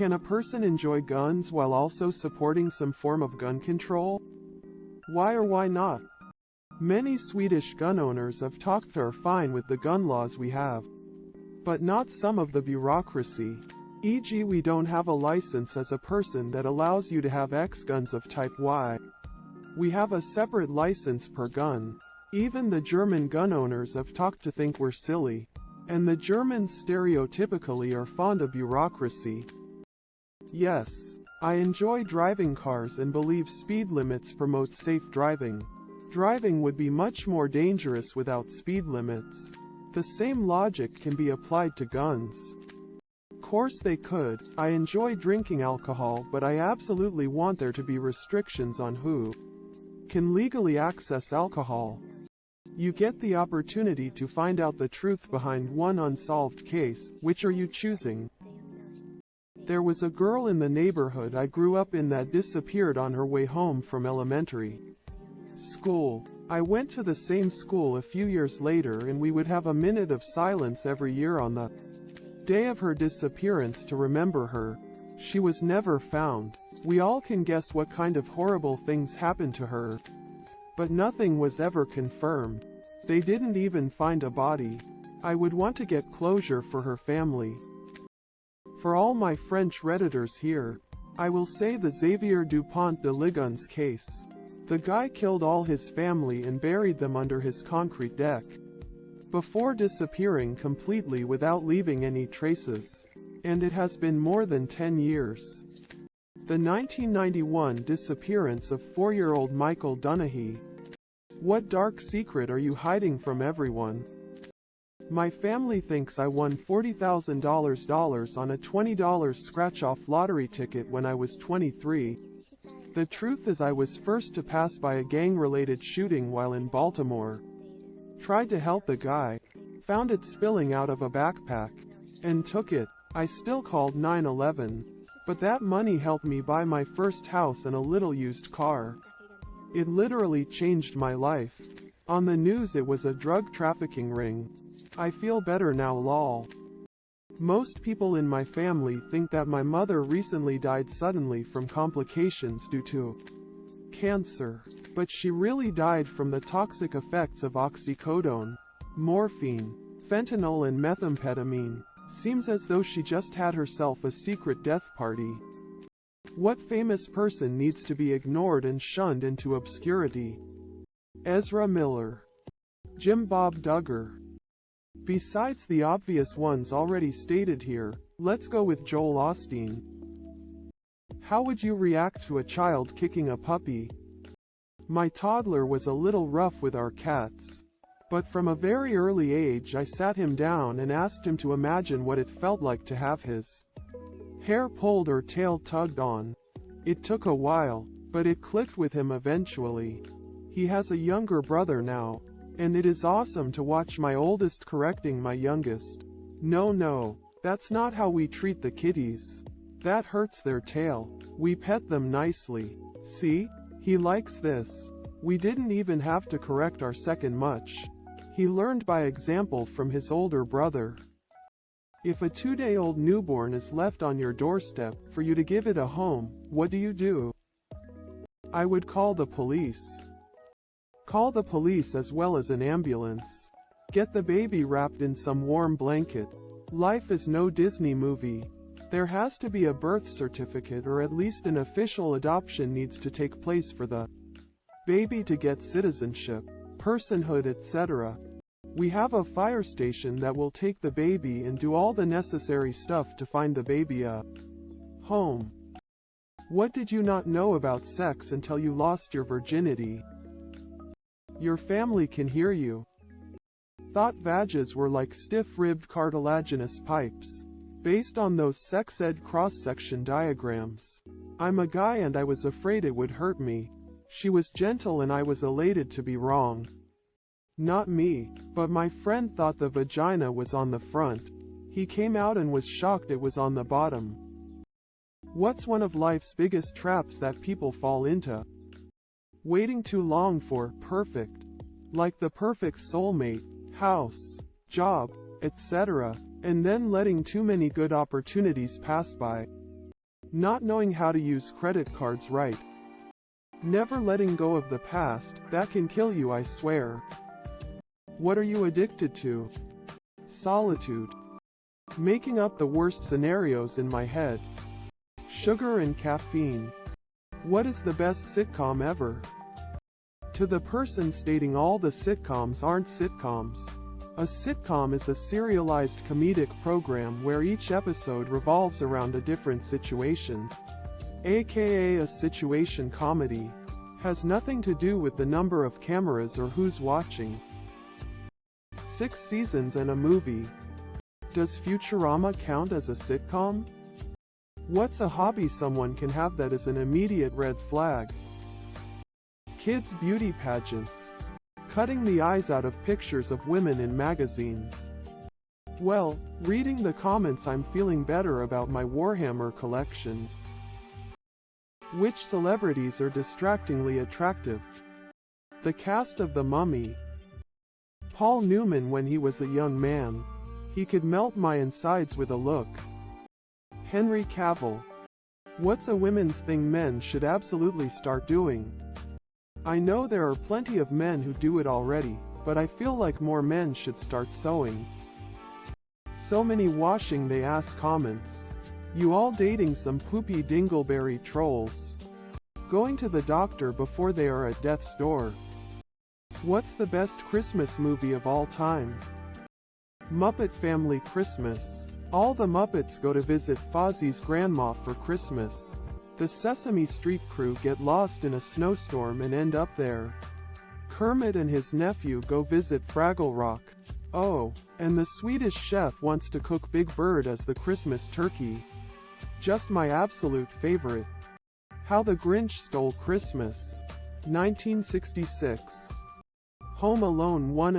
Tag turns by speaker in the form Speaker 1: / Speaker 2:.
Speaker 1: Can a person enjoy guns while also supporting some form of gun control? Why or why not? Many Swedish gun owners have talked are fine with the gun laws we have, but not some of the bureaucracy. E.g., we don't have a license as a person that allows you to have X guns of type Y. We have a separate license per gun. Even the German gun owners have talked to think we're silly. And the Germans stereotypically are fond of bureaucracy. Yes, I enjoy driving cars and believe speed limits promote safe driving. Driving would be much more dangerous without speed limits. The same logic can be applied to guns. Course they could. I enjoy drinking alcohol, but I absolutely want there to be restrictions on who can legally access alcohol. You get the opportunity to find out the truth behind one unsolved case. Which are you choosing? There was a girl in the neighborhood I grew up in that disappeared on her way home from elementary school. I went to the same school a few years later, and we would have a minute of silence every year on the day of her disappearance to remember her. She was never found. We all can guess what kind of horrible things happened to her, but nothing was ever confirmed. They didn't even find a body. I would want to get closure for her family. For all my French Redditors here, I will say the Xavier Dupont de Ligons case. The guy killed all his family and buried them under his concrete deck, before disappearing completely without leaving any traces. And it has been more than 10 years. The 1991 disappearance of 4-year-old Michael Dunahy. What dark secret are you hiding from everyone? My family thinks I won $40,000 on a $20 scratch-off lottery ticket when I was 23. The truth is I was first to pass by a gang-related shooting while in Baltimore. Tried to help the guy, found it spilling out of a backpack, and took it. I still called 911, but that money helped me buy my first house and a little used car. It literally changed my life. On the news it was a drug trafficking ring. I feel better now, lol. Most people in my family think that my mother recently died suddenly from complications due to cancer, but she really died from the toxic effects of oxycodone, morphine, fentanyl and methamphetamine. Seems as though she just had herself a secret death party. What famous person needs to be ignored and shunned into obscurity? Ezra Miller. Jim Bob Duggar. Besides the obvious ones already stated here, let's go with Joel Osteen. How would you react to a child kicking a puppy? My toddler was a little rough with our cats, but from a very early age I sat him down and asked him to imagine what it felt like to have his hair pulled or tail tugged on. It took a while, but it clicked with him eventually. He has a younger brother now, and it is awesome to watch my oldest correcting my youngest. No, that's not how we treat the kitties. That hurts their tail. We pet them nicely. See? He likes this. We didn't even have to correct our second much. He learned by example from his older brother. If a 2-day-old newborn is left on your doorstep for you to give it a home, what do? I would call the police. Call the police as well as an ambulance. Get the baby wrapped in some warm blanket. Life is no Disney movie. There has to be a birth certificate, or at least an official adoption needs to take place for the baby to get citizenship, personhood, etc. We have a fire station that will take the baby and do all the necessary stuff to find the baby a home. What did you not know about sex until you lost your virginity? Your family can hear you. Thought vaginas were like stiff-ribbed cartilaginous pipes, based on those sex ed cross-section diagrams. I'm a guy and I was afraid it would hurt me. She was gentle and I was elated to be wrong. Not me, but my friend thought the vagina was on the front. He came out and was shocked it was on the bottom. What's one of life's biggest traps that people fall into? Waiting too long for perfect. Like the perfect soulmate, house, job, etc., and then letting too many good opportunities pass by. Not knowing how to use credit cards right. Never letting go of the past, that can kill you, I swear. What are you addicted to? Solitude. Making up the worst scenarios in my head. Sugar and caffeine. What is the best sitcom ever? To the person stating all the sitcoms aren't sitcoms. A sitcom is a serialized comedic program where each episode revolves around a different situation. AKA a situation comedy. Has nothing to do with the number of cameras or who's watching. 6 seasons and a movie. Does Futurama count as a sitcom? What's a hobby someone can have that is an immediate red flag? Kids' beauty pageants. Cutting the eyes out of pictures of women in magazines. Well, reading the comments, I'm feeling better about my Warhammer collection. Which celebrities are distractingly attractive? The cast of The Mummy. Paul Newman when he was a young man. He could melt my insides with a look. Henry Cavill. What's a women's thing men should absolutely start doing? I know there are plenty of men who do it already, but I feel like more men should start sewing. So many washing they ass comments. You all dating some poopy dingleberry trolls. Going to the doctor before they are at death's door. What's the best Christmas movie of all time? Muppet Family Christmas. All the Muppets go to visit Fozzie's grandma for Christmas. The Sesame Street crew get lost in a snowstorm and end up there. Kermit and his nephew go visit Fraggle Rock. Oh, and the Swedish chef wants to cook Big Bird as the Christmas turkey. Just my absolute favorite. How the Grinch Stole Christmas. 1966. Home Alone 1